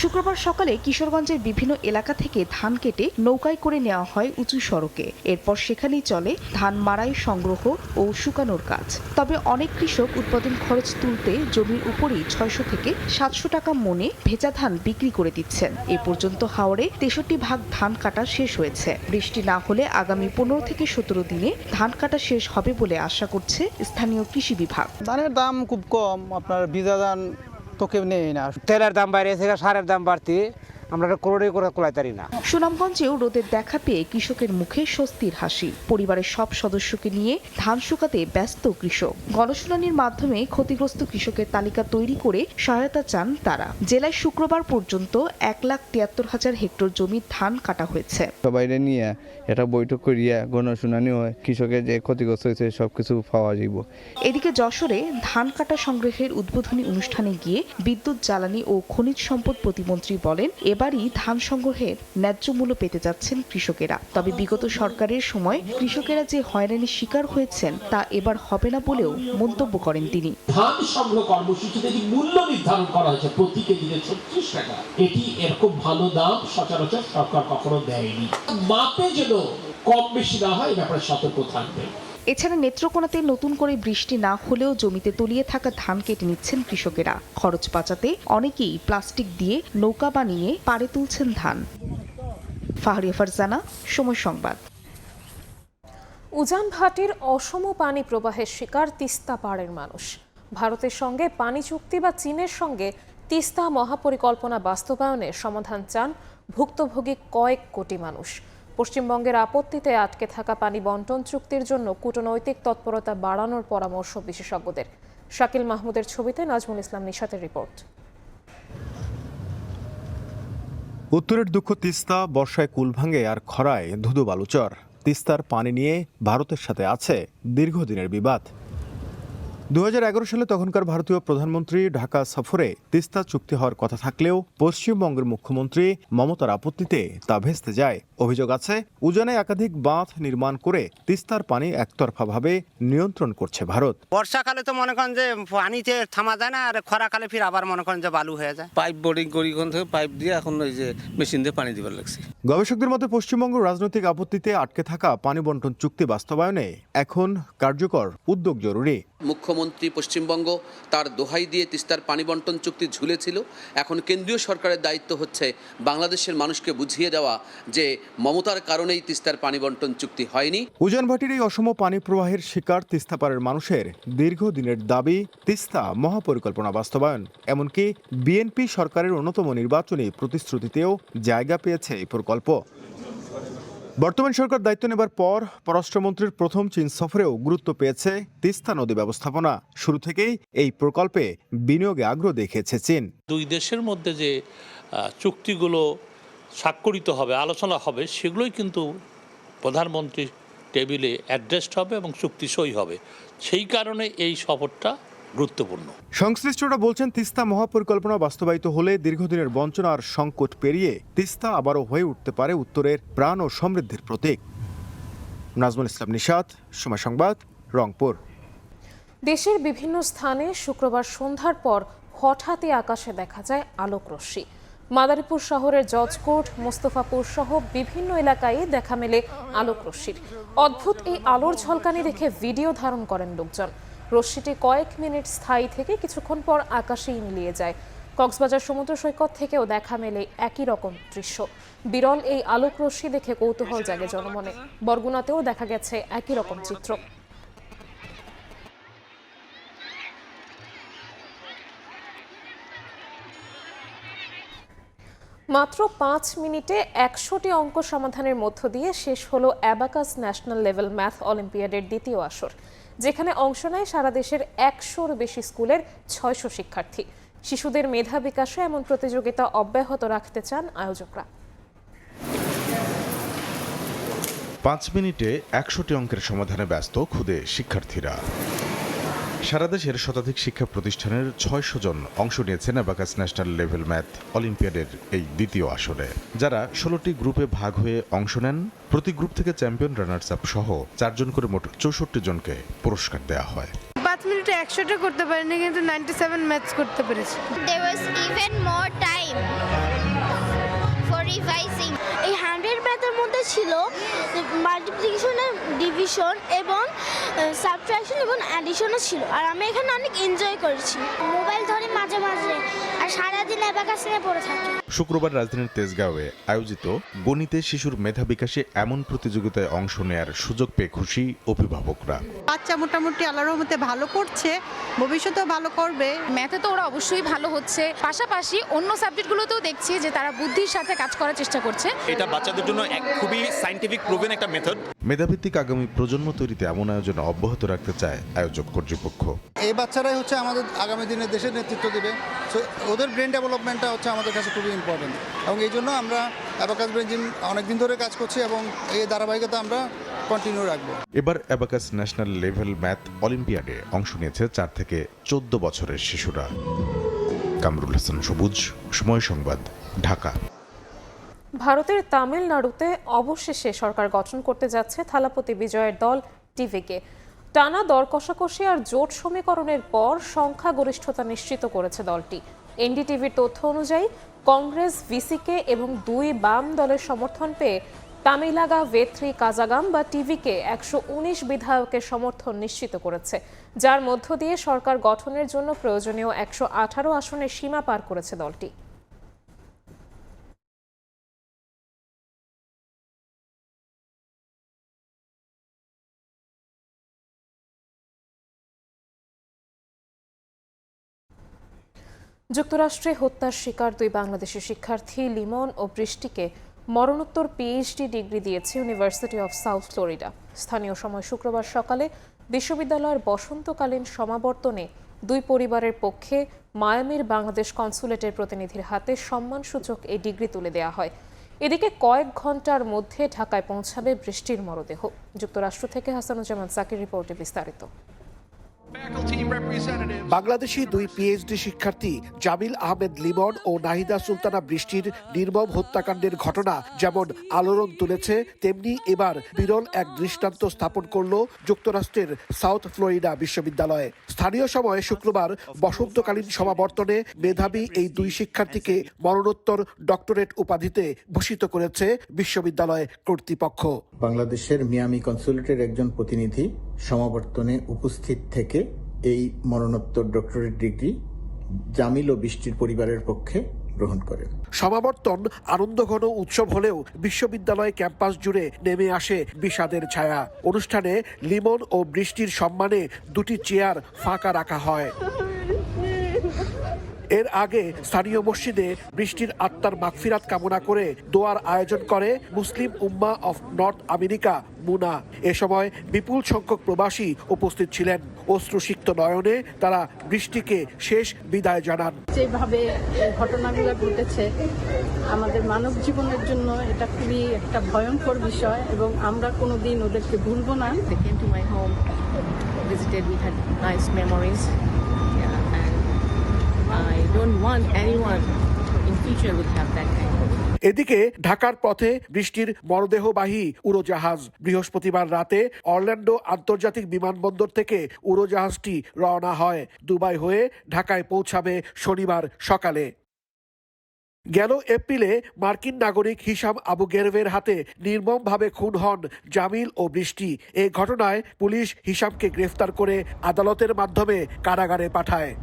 শুক্রবার সকালে কিশোরগঞ্জের বিভিন্ন এলাকা থেকে ধান কেটে নৌকায় করে নেওয়া হয় উঁচু সড়কে। এরপর সেখানেই চলে ধান মাড়াই, সংগ্রহ ও শুকানোর কাজ। তবে অনেক কৃষক উৎপাদন খরচ তুলতে জমির উপরেই 600 থেকে 700 টাকা মণে ভেজা ধান বিক্রি করে দিচ্ছেন। এ পর্যন্ত হাওড়ে 63 ভাগ ধান কাটা শেষ হয়েছে। বৃষ্টি না হলে আগামী 15 থেকে 17 দিনে ধান কাটা শেষ হবে বলে আশা করছে স্থানীয় কৃষি বিভাগ। ধানের দাম খুব কম, আপনার ভিজা ধান তো কেউ নেই না। তেলের দাম বাইরেছে, সারের দাম বাড়তি, আমরা করোড়ে করে কোলাইতারি না। সুনামগঞ্জেও রোদের দেখা পেয়ে কৃষকের মুখে স্বস্তির হাসি। পরিবারের সব সদস্যকে নিয়ে ধান শুকাতে ব্যস্ত কৃষক। গণশুনানির মাধ্যমে ক্ষতিগ্রস্ত কৃষকের তালিকা তৈরি করে সহায়তা চান তারা। জেলায় শুক্রবার পর্যন্ত 1,73,000 হেক্টর জমির ধান কাটা হয়েছে। সবাই নিয়ে এটা বৈঠক করিয়া গণশুনানি হয়, কৃষকের যে ক্ষতিগ্রস্ত হয়েছে সবকিছু পাওয়া যাব। এদিকে যশোরে ধান কাটা সংগ্রহের উদ্বোধনী অনুষ্ঠানে গিয়ে বিদ্যুৎ, জ্বালানি ও খনিজ সম্পদ প্রতিমন্ত্রী বলেন, এবারই ধান সংগ্রহের ন্যায্য মূল্য পেতে যাচ্ছেন কৃষকেরা। তবে বিগত সরকারের সময় কৃষকেরা যে হয়রানির শিকার হয়েছেন তা এবার হবে না বলেও মন্তব্য করেন তিনি। ধান সংগ্রহ কর্মসূচিতে যে মূল্য নির্ধারণ করা হয়েছে প্রতি কেজিতে 36 টাকা, এটি এরকম ভালো দাম সচরাচর সরকার কখনো দেয়নি। মাপে যেন কম বেশি না হয়, ব্যাপারে সতর্ক থাকবে। এছাড়া নেত্রকোনাতে নতুন করে বৃষ্টি না হলেও জমিতে তলিয়ে থাকা ধান কেটে নিচ্ছেন কৃষকেরা। খরচ বাঁচাতে অনেকেই প্লাস্টিক দিয়ে নৌকা বানিয়ে পাড়ে তুলছেন ধান। ফাহরিয়া ফারজানা, সময় সংবাদ। উজান ভাটির অসম পানি প্রবাহের শিকার তিস্তা পাড়ের মানুষ। ভারতের সঙ্গে পানি চুক্তি বা চীনের সঙ্গে তিস্তা মহাপরিকল্পনা বাস্তবায়নের সমাধান চান ভুক্তভোগী কয়েক কোটি মানুষ। পশ্চিমবঙ্গের আপত্তিতে আটকে থাকা পানি বন্টন চুক্তির জন্য কূটনৈতিক তৎপরতা বাড়ানোর পরামর্শ বিশেষজ্ঞদের। শাকিল মাহমুদের ছবিতে নাজমুল ইসলাম নিশাতের রিপোর্ট। উত্তরের দুঃখ তিস্তা, বর্ষায় কুল ভাঙে আর খরায় ধুধু বালুচর। তিস্তার পানি নিয়ে ভারতের সাথে আছে দীর্ঘদিনের বিবাদ। 2011 সালে তখনকার ভারতীয় প্রধানমন্ত্রী ঢাকা সফরে তিস্তা চুক্তি হওয়ার কথা থাকলেও পশ্চিমবঙ্গের মুখ্যমন্ত্রী মমতার আপত্তিতে তা ভেস্তে যায়। অভিযোগ আছে উজানে একাধিক বাঁধ নির্মাণ করে তিস্তার পানি একতরফাভাবে নিয়ন্ত্রণ করছে ভারত। বর্ষাকালে তো মনে করেন যে পানিতে থামা যায় না, আর খরাকালে ফির আবার মনে করেন যে বালু হয়ে যায়। পাইপ বোর্ডিং করি কোন থেকে পাইপ দিয়ে এখন ওই যে মেশিন দিয়ে পানি দিবার লাগছে। গবেষকদের মতে পশ্চিমবঙ্গ রাজনৈতিক আপত্তিতে আটকে থাকা পানি বন্টন চুক্তি বাস্তবায়নে এখন কার্যকর উদ্যোগ জরুরি। মুখ্যমন্ত্রী পশ্চিমবঙ্গ তার দোহাই দিয়ে তিস্তার পানি বন্টন চুক্তি ঝুলেছিল। এখন কেন্দ্রীয় সরকারের দায়িত্ব হচ্ছে বাংলাদেশের মানুষকে বুঝিয়ে দেওয়া যে মমতার কারণেই তিস্তার পানি বন্টন চুক্তি হয়নি। উজান ভাটির এই অসম পানি প্রবাহের শিকার তিস্তাপাড়ের মানুষের দীর্ঘদিনের দাবি তিস্তা মহাপরিকল্পনা বাস্তবায়ন। এমনকি বিএনপি সরকারের অন্যতম নির্বাচনী প্রতিশ্রুতিতেও জায়গা পেয়েছে এই প্রকল্প। বর্তমান সরকার দায়িত্ব নেবার পর পররাষ্ট্রমন্ত্রীর প্রথম চীন সফরেও গুরুত্ব পেয়েছে তিস্তা নদী ব্যবস্থাপনা। শুরু থেকেই এই প্রকল্পে বিনিয়োগে আগ্রহ দেখিয়েছে চীন। দুই দেশের মধ্যে যে চুক্তিগুলো স্বাক্ষরিত হবে, আলোচনা হবে, সেগুলোই কিন্তু প্রধানমন্ত্রীর টেবিলে অ্যাড্রেসড হবে এবং চুক্তি সই হবে। সেই কারণে এই সফরটা গুরুত্বপূর্ণ। সংশ্লিষ্টরা বলছেন তিস্তা মহাপরিকল্পনা বাস্তবায়িত হলে দীর্ঘদিনের বঞ্চনা আর সংকট পেরিয়ে তিস্তা আবারও হয়ে উঠতে পারে উত্তরের প্রাণ ও সমৃদ্ধির প্রতীক। নাজমুল ইসলাম নিশাত, সময় সংবাদ, রংপুর। দেশের বিভিন্ন স্থানে শুক্রবার সন্ধ্যার পর হঠাৎই আকাশে দেখা যায় আলোক রশ্মি। মাদারীপুর শহরের জজকোর্ট, মোস্তফাপুর সহ বিভিন্ন এলাকায় দেখা মেলে আলোক রশ্মির। অদ্ভুত এই আলোর ঝলকানি দেখে ভিডিও ধারণ করেন লোকজন। রশ্মিটি কয়েক মিনিট স্থায়ী থেকে কিছুক্ষণ পর আকাশেই মিলিয়ে যায়। কক্সবাজার সমুদ্র সৈকত থেকেও দেখা মেলে একই রকম দৃশ্য। বিরল এই আলোক রশ্মি দেখে কৌতূহল জাগে জনমনে। বরগুনাতেও দেখা গেছে একই রকম চিত্র। মাত্র 5 মিনিটে 100টি অঙ্ক সমাধানের মধ্য দিয়ে শেষ হলো অ্যাবাকাস ন্যাশনাল লেভেল ম্যাথ অলিম্পিয়াডের দ্বিতীয় আসর, যেখানে অংশ নেয় সারা দেশের 100-র বেশি স্কুলের 600 শিক্ষার্থী। শিশুদের মেধা বিকাশে এমন প্রতিযোগিতা অব্যাহত রাখতে চান আয়োজকরা। 5 মিনিটে 100টি অঙ্কের সমাধানে ব্যস্ত খুদে শিক্ষার্থীরা। সারা দেশের শতাধিক শিক্ষা প্রতিষ্ঠানের 600 জন অংশ নিয়েছেন অ্যাবাকাস ন্যাশনাল লেভেল ম্যাথ অলিম্পিয়াডের এই দ্বিতীয় আসরে, যারা 16টি গ্রুপে ভাগ হয়ে অংশ নেন। প্রতি গ্রুপ থেকে চ্যাম্পিয়ন, রানার্স আপ সহ 4 জন করে মোট 64 জনকে পুরস্কার দেওয়া হয়। 5 মিনিটে 100টা করতে পারিনি, কিন্তু 97 ম্যাথস করতে পেরেছি। There was even more time. ছিল মাল্টিপ্লিকেশন, ডিভিশন এবং সাবট্রাকশন এবং অ্যাডিশনও ছিল, আর আমি এখানে অনেক এনজয় করেছি। মোবাইল ধরে মাঝে মাঝে আর সারাদিন অ্যাবাকাস নিয়ে পড়ে থাকি। শুক্রবার রাজধানীর তেজগাঁওয়ে আয়োজিত গণিতে শিশুর মেধা বিকাশে এমন প্রতিযোগিতায় অংশ নেয়ার সুযোগ পেয়ে খুশি অভিভাবকরা। বাচ্চা মোটামুটি আল্লাহর রহমতে ভালো করছে, ভবিষ্যতেও ভালো করবে। ম্যাথে তো ওরা অবশ্যই ভালো হচ্ছে, পাশাপাশি অন্য সাবজেক্টগুলোতেও দেখছি যে তারা বুদ্ধির সাথে কাজ করার চেষ্টা করছে। এটা বাচ্চাদের জন্য এক খুবই সায়েন্টিফিক প্রুভেন একটা মেথড। মেধাভিত্তিক আগামী প্রজন্ম তৈরিতে এমন আয়োজন অব্যাহত রাখতে চায় আয়োজক কর্তৃপক্ষ। এই বাচ্চারাই হচ্ছে আমাদের আগামী দিনে দেশের নেতৃত্ব দেবে, সো ওদের ব্রেন ডেভেলপমেন্টটা হচ্ছে আমাদের কাছে খুবই ইম্পর্টেন্ট, এবং এই জন্য আমরা অ্যাবাকাস ব্রেন জিম অনেকদিন ধরে কাজ করছি এবং এই ধারাবাহিকতা আমরা কন্টিনিউ রাখবো। এবার অ্যাবাকাস ন্যাশনাল লেভেল ম্যাথ অলিম্পিয়াডে অংশ নিয়েছে 4 থেকে 14 বছরের শিশুরা। কামরুল হাসান সবুজ, সময় সংবাদ, ঢাকা। ভারতের তামিলনাড়ুতে অবশেষে সরকার গঠন করতে যাচ্ছে থালাপতি বিজয়ের দল টিভিকে। টানা দর কষাকষি আর জোট সমীকরণের পর সংখ্যাগরিষ্ঠতা নিশ্চিত করেছে দলটি। এনডিটিভির তথ্য অনুযায়ী কংগ্রেস, ভিসিকে এবং 2 বাম দলের সমর্থন পেয়ে তামিলাগা ভেত্রি কাজাগাম বা টিভিকে 119 বিধায়কের সমর্থন নিশ্চিত করেছে, যার মধ্য দিয়ে সরকার গঠনের জন্য প্রয়োজনীয় 118 আসনের সীমা পার করেছে দলটি। যুক্তরাষ্ট্রে হত্যার শিকার 2 বাংলাদেশি শিক্ষার্থী লিমন ও বৃষ্টিকে মরণোত্তর পিএইচডি ডিগ্রি দিয়েছে ইউনিভার্সিটি অফ সাউথ ফ্লোরিডা। স্থানীয় সময় শুক্রবার সকালে বিশ্ববিদ্যালয়ের বসন্তকালীন সমাবর্তনে 2 পরিবারের পক্ষে মায়ামির বাংলাদেশ কনসুলেটের প্রতিনিধির হাতে সম্মানসূচক এই ডিগ্রি তুলে দেওয়া হয়। এদিকে কয়েক ঘন্টার মধ্যে ঢাকায় পৌঁছাবে বৃষ্টির মরদেহ। যুক্তরাষ্ট্র থেকে হাসানুজ্জামান সাকির রিপোর্টে বিস্তারিত। বাংলাদেশি 2 পিএইচডি শিক্ষার্থী জামিল আহমেদ লিমন ও নাহিদা সুলতানা বৃষ্টির নির্মম হত্যাকাণ্ডের ঘটনা যেমন আলোড়ন তুলেছে, তেমনি এবার বিরল এক দৃষ্টান্ত স্থাপন করল যুক্তরাষ্ট্রের সাউথ ফ্লোরিডা বিশ্ববিদ্যালয়ে। স্থানীয় সময়ে শুক্রবার বসন্তকালীন সমাবর্তনে মেধাবী এই 2 শিক্ষার্থীকে মরণোত্তর ডক্টরেট উপাধিতে ভূষিত করেছে বিশ্ববিদ্যালয় কর্তৃপক্ষ। বাংলাদেশের মিয়ামি কনসুলেটের একজন প্রতিনিধি সমাবর্তনে উপস্থিত থেকে এই মরণোত্তর ডক্টরেট ডিগ্রি জামিল ও বৃষ্টির পরিবারের পক্ষে গ্রহণ করেন। সমাবর্তন আনন্দঘন উৎসব হলেও বিশ্ববিদ্যালয় ক্যাম্পাস জুড়ে নেমে আসে বিষাদের ছায়া। অনুষ্ঠানে লিমন ও বৃষ্টির সম্মানে 2টি চেয়ার ফাঁকা রাখা হয়। এর আগে স্থানীয় মসজিদে বৃষ্টির আত্মার মাগফিরাত কামনা করে দোয়ার আয়োজন করে মুসলিম উম্মাহ অফ নর্থ আমেরিকা মুনা। এ সময় বিপুল সংখ্যক প্রবাসী উপস্থিত ছিলেন। অশ্রুসিক্ত নয়নে তারা বৃষ্টিকে শেষ বিদায় জানান। যেভাবে ঘটনাগুলো ঘটেছে আমাদের মানব জীবনের জন্য এটা খুবই একটা ভয়ঙ্কর বিষয় এবং আমরা কোনোদিন ওদেরকে ভুলবো না। They came to my home, visited, we had nice memories. I don't want anyone in future would have that kind of. এদিকে ঢাকার পথে বৃষ্টির মরদেহবাহী উড়োজাহাজ বৃহস্পতিবার রাতে অরল্যান্ডো আন্তর্জাতিক বিমানবন্দর থেকে উড়োজাহাজটি রওনা হয়। দুবাই হয়ে ঢাকায় পৌঁছাবে শনিবার সকালে। গেল এপ্রিলে মার্কিন নাগরিক হিশাম আবু গেরভের হাতে নির্মমভাবে খুন হন জামিল ও বৃষ্টি। এই ঘটনায় পুলিশ হিশামকে গ্রেফতার করে আদালতের মাধ্যমে কারাগারে পাঠায়।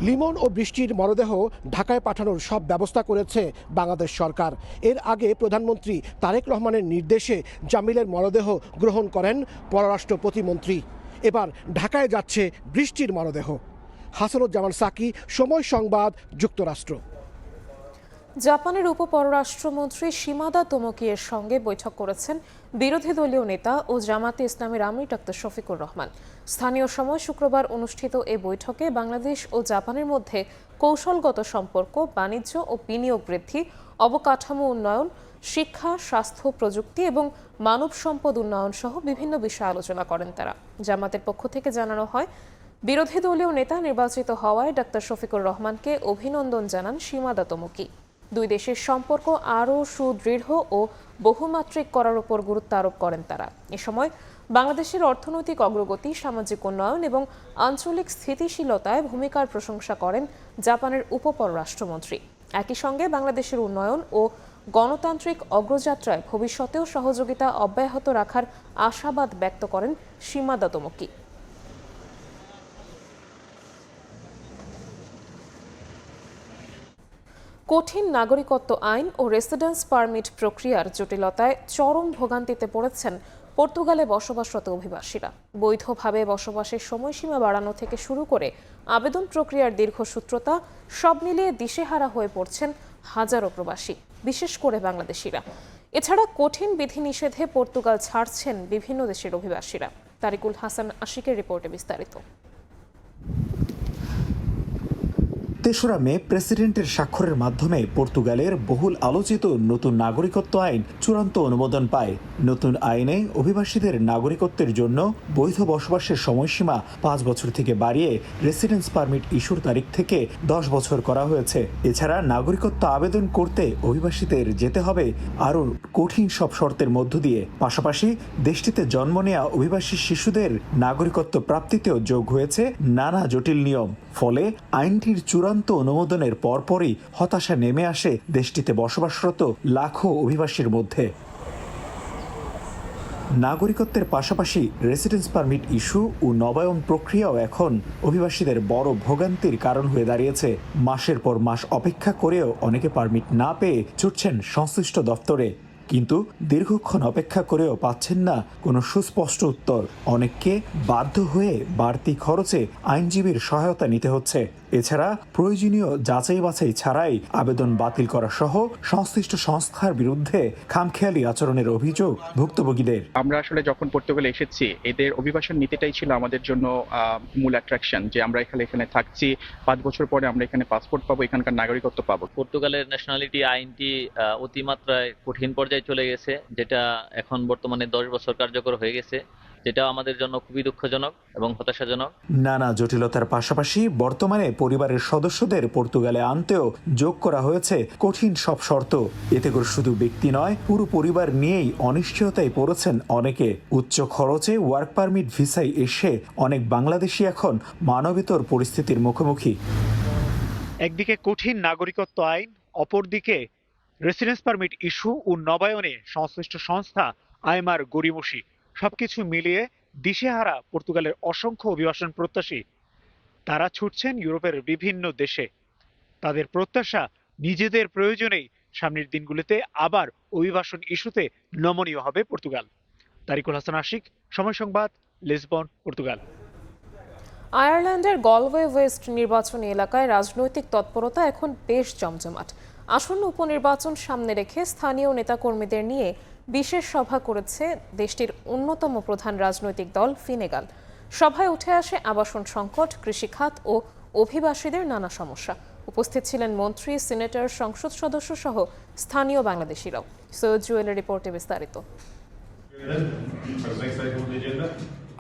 লিমন ও বৃষ্টির মরদেহ ঢাকায় পাঠানোর সব ব্যবস্থা করেছে বাংলাদেশ সরকার। এর আগে প্রধানমন্ত্রী তারেক রহমানের নির্দেশে জামিলের মরদেহ গ্রহণ করেন পররাষ্ট্র প্রতিমন্ত্রী। এবার ঢাকায় যাচ্ছে বৃষ্টির মরদেহ। হাসানুজ্জামান সাকি, সময় সংবাদ, যুক্তরাষ্ট্র। জাপানের উপপররাষ্ট্রমন্ত্রী শিমাদা তোমোকির সঙ্গে বৈঠক করেছেন বিরোধী দলীয় নেতা ও জামাতে ইসলামীর আমির ডক্টর শফিকুর রহমান। স্থানীয় সময় শুক্রবার অনুষ্ঠিত এ বৈঠকে বাংলাদেশ ও জাপানের মধ্যে কৌশলগত সম্পর্ক, বাণিজ্য ও বিনিয়োগ বৃদ্ধি, অবকাঠামো উন্নয়ন, শিক্ষা, স্বাস্থ্য, প্রযুক্তি এবং মানব সম্পদ উন্নয়ন সহ বিভিন্ন বিষয়ে আলোচনা করেন তারা। জামাতের পক্ষ থেকে জানানো হয়, বিরোধী দলীয় নেতা নির্বাচিত হওয়ায় ডক্টর শফিকুর রহমানকে অভিনন্দন জানান শিমাদা তোমোকি। 2 দেশের সম্পর্ক আরও সুদৃঢ় ও বহুমাত্রিক করার উপর গুরুত্ব আরোপ করেন তারা। এ সময় বাংলাদেশের অর্থনৈতিক অগ্রগতি, সামাজিক উন্নয়ন এবং আঞ্চলিক স্থিতিশীলতায় ভূমিকার প্রশংসা করেন জাপানের উপপররাষ্ট্রমন্ত্রী। একই সঙ্গে বাংলাদেশের উন্নয়ন ও গণতান্ত্রিক অগ্রযাত্রায় ভবিষ্যতেও সহযোগিতা অব্যাহত রাখার আশাবাদ ব্যক্ত করেন সীমা দাদমকি। কঠিন নাগরিকত্ব আইন ও রেসিডেন্স পারমিট প্রক্রিয়ার জটিলতায় চরম ভোগান্তিতে পড়েছেন পর্তুগালে বসবাসরত অভিবাসীরা। বৈধভাবে বসবাসের সময়সীমা বাড়ানো থেকে শুরু করে আবেদন প্রক্রিয়ার দীর্ঘসূত্রতা সব মিলিয়ে দিশেহারা হয়ে পড়ছেন হাজারো প্রবাসী, বিশেষ করে বাংলাদেশিরা। এছাড়া কঠিন বিধিনিষেধে পর্তুগাল ছাড়ছেন বিভিন্ন দেশের অভিবাসীরা। তারিকুল হাসান আশিকের রিপোর্টে বিস্তারিত। ৩রা মে প্রেসিডেন্টের স্বাক্ষরের মাধ্যমে পর্তুগালের বহুল আলোচিত নতুন নাগরিকত্ব আইন চূড়ান্ত অনুমোদন পায়। নতুন আইনে অভিবাসীদের নাগরিকত্বের জন্য বৈধ বসবাসের সময়সীমা 5 বছর থেকে বাড়িয়ে রেসিডেন্স পারমিট ইস্যুর তারিখ থেকে 10 বছর করা হয়েছে। এছাড়া নাগরিকত্ব আবেদন করতে অভিবাসীদের যেতে হবে আরও কঠিন সব শর্তের মধ্য দিয়ে। পাশাপাশি দেশটিতে জন্ম নেওয়া অভিবাসী শিশুদের নাগরিকত্ব প্রাপ্তিতেও যোগ হয়েছে নানা জটিল নিয়ম। ফলে আইনটির চূড়ান্ত অনুমোদনের পরপরই হতাশা নেমে আসে দেশটিতে বসবাসরত লাখো অভিবাসীর মধ্যে। নাগরিকত্বের পাশাপাশি রেসিডেন্স পারমিট ইস্যু ও নবায়ন প্রক্রিয়াও এখন অভিবাসীদের বড় ভোগান্তির কারণ হয়ে দাঁড়িয়েছে। মাসের পর মাস অপেক্ষা করেও অনেকে পারমিট না পেয়ে ছুটছেন সংশ্লিষ্ট দপ্তরে, কিন্তু দীর্ঘক্ষণ অপেক্ষা করেও পাচ্ছেন না কোনো সুস্পষ্ট উত্তর। অনেককে বাধ্য হয়ে বাড়তি খরচে আইনজীবীর সহায়তা নিতে হচ্ছে। এছাড়া প্রয়োজনীয় যাচাই বাছাই ছাড়াই আবেদন বাতিল করা সহ সংশ্লিষ্ট সংস্থার বিরুদ্ধে খামখেয়ালি আচরণের অভিযোগ ভুক্তভোগীদের। আমরা আসলে যখন পর্তুগালে এসেছি, এদের অভিবাসন নীতিটাই ছিল আমাদের জন্য মূল অ্যাট্রাকশন, যে আমরা এখানে থাকছি, 5 বছর পরে আমরা এখানে পাসপোর্ট পাবো, এখানকার নাগরিকত্ব পাবো। পর্তুগালের ন্যাশনালিটি আইনটি অতিমাত্রায় কঠিন পর্যায়ে চলে গেছে, যেটা এখন বর্তমানে 10 বছর কার্যকর হয়ে গেছে, যেটা আমাদের জন্য খুবই দুঃখজনক এবং হতাশাজনক। নানা জটিলতার পাশাপাশি বর্তমানে পরিবারের সদস্যদের পর্তুগালে আনতেও যোগ করা হয়েছে কঠিন সব শর্ত। এতে করে শুধু ব্যক্তি নয়, পুরো পরিবার নিয়েই অনিশ্চয়তায় পড়েছেন অনেকে। উচ্চ খরচে ওয়ার্ক পারমিট ভিসায় এসে অনেক বাংলাদেশি এখন মানবেতর পরিস্থিতির মুখোমুখি। একদিকে কঠিন নাগরিকত্ব আইন, অপরদিকে রেসিডেন্স পারমিট ইস্যু ও নবায়নে সংশ্লিষ্ট সংস্থা আইমার গড়িমসি, সবকিছু মিলিয়ে দিশেহারা পর্তুগালের অসংখ্য অভিবাসন প্রত্যাশী। তারা ছুটছেন ইউরোপের বিভিন্ন দেশে। তাদের প্রত্যাশা, নিজেদের প্রয়োজনেই সামনের দিনগুলিতে আবার অভিবাসন ইস্যুতে নমনীয় হবে পর্তুগাল। তারিকুল হাসান আশিক, সময় সংবাদ, লিসবন, পর্তুগাল। আয়ারল্যান্ডের গলওয়ে ওয়েস্ট নির্বাচনী এলাকায় রাজনৈতিক তৎপরতা এখন বেশ জমজমাট। আসন্ন উপনির্বাচন সামনে রেখে স্থানীয় নেতাকর্মীদের নিয়ে বিশেষ সভা করেছে দেশটির অন্যতম প্রধান রাজনৈতিক দল ফিনেগাল। সভায় উঠে আসে আবাসন সংকট, কৃষিখাত ও অভিবাসীদের নানা সমস্যা। উপস্থিত ছিলেন মন্ত্রী, সিনেটর, সংসদ সদস্য সহ স্থানীয় বাংলাদেশিরাও। সৈয়দ জুয়েলের রিপোর্টে বিস্তারিত।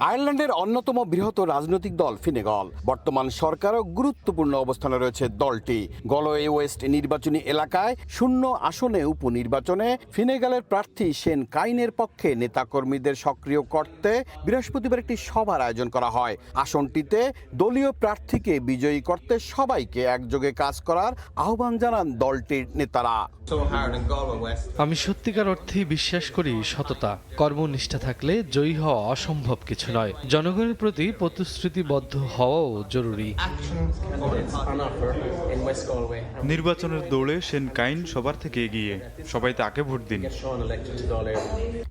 আয়ারল্যান্ডের অন্যতম বৃহৎ রাজনৈতিক দল ফিনেগল, বর্তমান সরকারও গুরুত্বপূর্ণ অবস্থানে রয়েছে দলটি। গলওয়ে ওয়েস্ট নির্বাচনী এলাকায় 0 আসনে উপনির্বাচনে ফিনেগালের প্রার্থী শেন কাইনের পক্ষে নেতাকর্মীদের সক্রিয় করতে বৃহস্পতিবার একটি সভার আয়োজন করা হয়। আসনটিতে দলীয় প্রার্থীকে বিজয়ী করতে সবাইকে একযোগে কাজ করার আহ্বান জানান দলটির নেতারা। আমি সত্যিকার অর্থেই বিশ্বাস করি সততা, কর্মনিষ্ঠা থাকলে জয়ী হওয়া অসম্ভব কিছু নয়। জনগণের প্রতি প্রতিশ্রুতিবদ্ধ হওয়াও জরুরি। নির্বাচনের দৌড়ে শেন কাইন সবার থেকে এগিয়ে, সবাই তাকে ভোট দিন।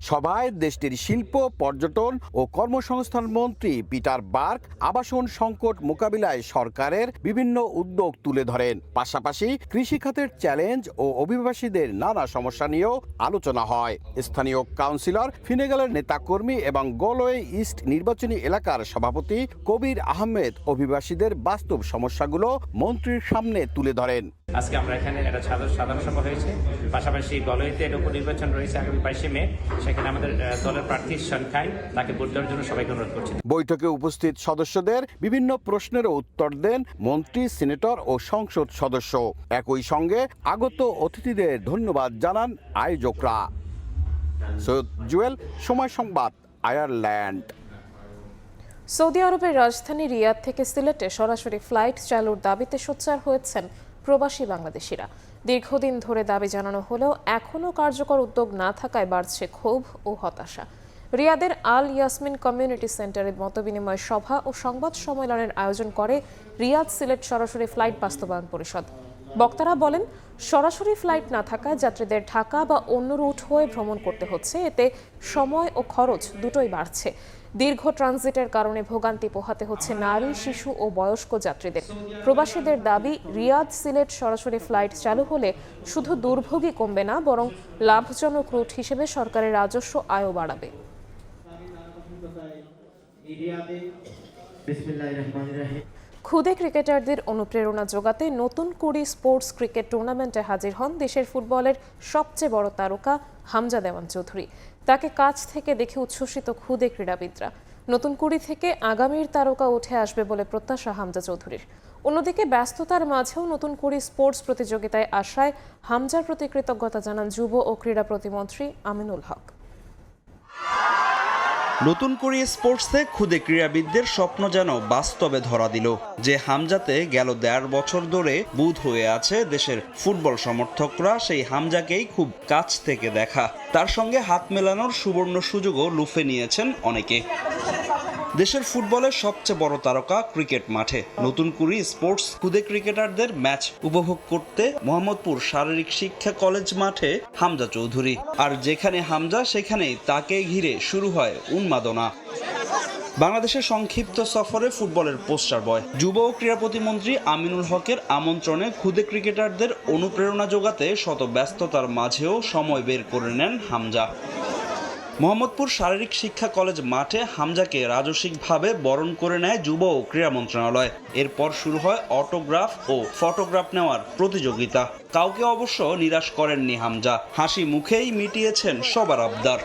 সভায় দেশটির শিল্প, পর্যটন ও কর্মসংস্থান মন্ত্রী পিটার বার্ক আবাসন সংকট মোকাবিলায় সরকারের বিভিন্ন উদ্যোগ তুলে ধরেন। পাশাপাশি কৃষিখাতের চ্যালেঞ্জ ও অভিবাসীদের নানা সমস্যা নিয়েও আলোচনা হয়। স্থানীয় কাউন্সিলর, ফিনেগালের নেতাকর্মী এবং গলওয়ে ইস্ট নির্বাচনী এলাকার সভাপতি কবির আহমেদ অভিবাসীদের বাস্তব সমস্যাগুলো মন্ত্রীর সামনে তুলে ধরেন। আজকে আমরা এখানে একটা সাধারণ সভা হয়েছে, পাশাপাশি গলওয়েতে এর উপনির্বাচন রয়েছে আগামী 22 মে। সেখানে আমাদের দলের প্রার্থী শেন কাইন, তাকে ভোট দেওয়ার জন্য সবাইকে অনুরোধ করছি। বৈঠকে উপস্থিত সদস্যদের বিভিন্ন প্রশ্নেরও উত্তর দেন মন্ত্রী, সিনেটর ও সংসদ সদস্য। একই সঙ্গে আগত অতিথিদের ধন্যবাদ জানান আয়োজকরা। সৈয়দ জুয়েল, সময় সংবাদ, আয়ারল্যান্ড। সৌদি আরবের রাজধানী রিয়াদ থেকে সিলেটে সরাসরি ফ্লাইট চালুর দাবিতে সোচ্চার হয়েছেন প্রবাসী বাংলাদেশিরা। দীর্ঘদিন ধরে দাবি জানানো হলেও এখনও কার্যকর উদ্যোগ না থাকায় বাড়ছে ক্ষোভ ও হতাশা। রিয়াদের আল ইয়াসমিন কমিউনিটি সেন্টারে মতবিনিময় সভা ও সংবাদ সম্মেলনের আয়োজন করে রিয়াদ সিলেট সরাসরি ফ্লাইট বাস্তবায়ন পরিষদ। বক্তারা বলেন, সরাসরি ফ্লাইট না থাকায় যাত্রীদের ঢাকা বা অন্য রুট হয়ে ভ্রমণ করতে হচ্ছে, এতে সময় ও খরচ দুটোই বাড়ছে। দীর্ঘ ট্রানজিটের কারণে ভোগান্তি পোহাতে হচ্ছে নারী, শিশু ও বয়স্ক যাত্রীদের। প্রবাসীদের দাবি, রিয়াদ সিলেট সরাসরি ফ্লাইট চালু হলে শুধু দুর্ভোগই কমবে না, বরং লাভজনক রুট হিসেবে সরকারের রাজস্ব আয়ও বাড়াবে। খুদে ক্রিকেটারদের অনুপ্রেরণা যোগাতে নতুন কুড়ি স্পোর্টস ক্রিকেট টুর্নামেন্টে হাজির হন দেশের ফুটবলের সবচেয়ে বড় তারকা হামজা দেওয়ান চৌধুরী। তাকে কাছ থেকে দেখে উচ্ছ্বসিত খুদে ক্রীড়াবিদরা। নতুন কুড়ি থেকে আগামীর তারকা উঠে আসবে বলে প্রত্যাশা হামজা চৌধুরীর। অন্যদিকে ব্যস্ততার মাঝেও নতুন কুড়ি স্পোর্টস প্রতিযোগিতায় আসায় হামজার প্রতি কৃতজ্ঞতা জানান যুব ও ক্রীড়া প্রতিমন্ত্রী আমিনুল হক। নতুন করে স্পোর্টসে খুদে ক্রীড়াবিদদের স্বপ্ন যেন বাস্তবে ধরা দিল। যে হামজাতে গেল 1.5 বছর ধরে বুঁদ হয়ে আছে দেশের ফুটবল সমর্থকরা, সেই হামজাকেই খুব কাছ থেকে দেখা, তার সঙ্গে হাত মেলানোর সুবর্ণ সুযোগও লুফে নিয়েছেন অনেকে। দেশের ফুটবলের সবচেয়ে বড় তারকা ক্রিকেট মাঠে নতুন কুড়ি স্পোর্টস খুদে ক্রিকেটারদের ম্যাচ উপভোগ করতে মোহাম্মদপুর শারীরিক শিক্ষা কলেজ মাঠে হামজা চৌধুরী। আর যেখানে হামজা, সেখানেই তাকে ঘিরে শুরু হয় উন্মাদনা। বাংলাদেশের সংক্ষিপ্ত সফরে ফুটবলের পোস্টার বয়। যুব ও ক্রীড়া প্রতিমন্ত্রী আমিনুল হকের আমন্ত্রণে খুদে ক্রিকেটারদের অনুপ্রেরণা যোগাতে শত ব্যস্ততার মাঝেও সময় বের করে নেন হামজা। মোহাম্মদপুর শারীরিক শিক্ষা কলেজ মাঠে হামজাকে রাজস্বিকভাবে বরণ করে নেয় যুব ও ক্রীড়া মন্ত্রণালয়। এরপর শুরু হয় অটোগ্রাফ ও ফটোগ্রাফ নেওয়ার প্রতিযোগিতা। কাউকে অবশ্য নিরাশ করেননি হামজা, হাসি মুখেই মিটিয়েছেন সবার আবদার।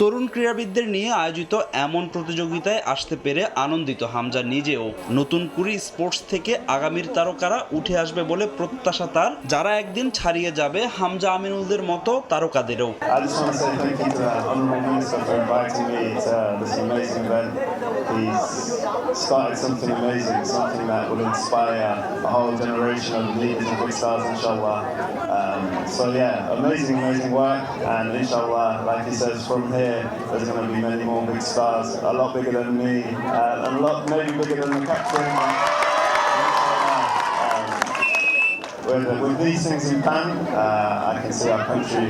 তরুণ ক্রীড়াবিদদের নিয়ে আয়োজিত এমন প্রতিযোগিতায় আসতে পেরে আনন্দিত হামজা নিজেও। নতুন কুড়ি স্পোর্টস থেকে আগামীর তারকারা উঠে আসবে বলে প্রত্যাশা তার, যারা একদিন ছাড়িয়ে যাবে হামজা আমিনুলদের মতো তারকাদেরও। There's going to be many more big stars, a lot bigger than me, and a lot maybe bigger than the captain. With these things in plan, I can see our country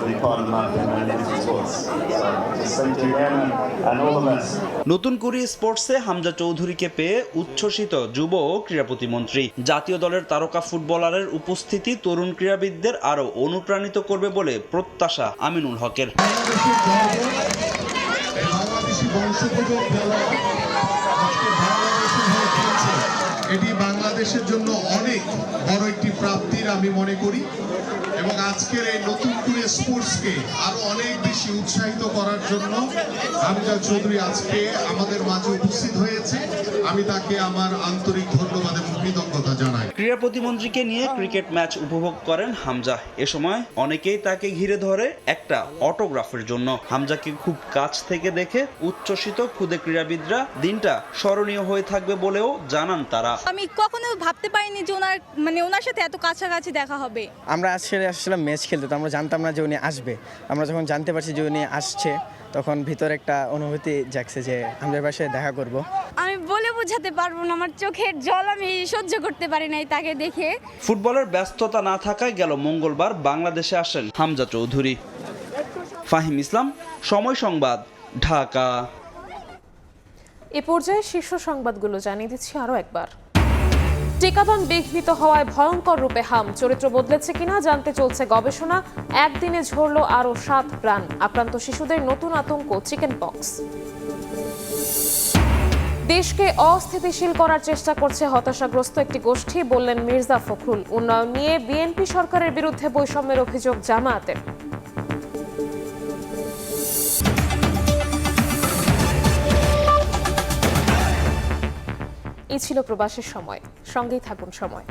be part of the map in many different sports. So just thank you again and all the best. নতুন কুড়ি স্পোর্টসে হামজা চৌধুরীকে পেয়ে উচ্ছ্বসিত যুব ও ক্রীড়া প্রতিমন্ত্রী। জাতীয় দলের তারকা ফুটবলারের উপস্থিতি তরুণ ক্রীড়াবিদদের আরও অনুপ্রাণিত করবে বলে প্রত্যাশা আমিনুল হকের। এটি বাংলাদেশের জন্য অনেক বড় একটি প্রাপ্তির আমি মনে করি, এবং আজকের এই নতুন করে স্পোর্টসকে আরো অনেক বেশি উৎসাহিত করার জন্য হামজা চৌধুরী আজকে আমাদের মাঝে উপস্থিত হয়েছে। আমি তাকে আমার আন্তরিক ধন্যবাদ এবং কৃতজ্ঞতা জানাই। ক্রীড়া প্রতিমন্ত্রীকে নিয়ে ক্রিকেট ম্যাচ উপভোগ করেন হামজা। এ সময় অনেকেই তাকে ঘিরে ধরে একটা অটোগ্রাফের জন্য। হামজাকে খুব কাছ থেকে দেখে উচ্ছ্বসিত খুদে ক্রীড়াবিদরা। দিনটা স্মরণীয় হয়ে থাকবে বলেও জানান তারা। আমি কখনো ভাবতে পারিনি যে ওনার সাথে এত কাছাকাছি দেখা হবে। আমরা আসছিলাম ম্যাচ খেলতে, তো আমরা জানতাম না যে উনি আসবে। আমরা যখন জানতে পারছি যে উনি আসছে, তখন ভিতরে একটা অনুভূতি জাগছে যে আমাদের বাসায় দেখা করব। আমি বলে বোঝাতে পারবো না, আমার চোখের জল আমি সহ্য করতে পারি নাই তাকে দেখে। ফুটবলের ব্যস্ততা না থাকায় গেল মঙ্গলবার বাংলাদেশে আসেন হামজা চৌধুরী। ফাহিম ইসলাম, সময় সংবাদ, ঢাকা। এ পর্যায়ে শীর্ষ সংবাদগুলো জানিয়ে দিচ্ছি আরও একবার। টিকাদান বিঘ্নিত হওয়ায় ভয়ঙ্কর রূপে হাম, চরিত্র বদলেছে কিনা জানতে চলছে গবেষণা। একদিনে ঝরল আরও 7 প্রাণ। আক্রান্ত শিশুদের নতুন আতঙ্ক চিকেন পক্স। দেশকে অস্থিতিশীল করার চেষ্টা করছে হতাশাগ্রস্ত একটি গোষ্ঠী, বললেন মির্জা ফখরুল। উন্নয়ন নিয়ে বিএনপি সরকারের বিরুদ্ধে বৈষম্যের অভিযোগ জামায়াতের। এই ছিল প্রবাসের সময়। সঙ্গেই থাকুন সময়।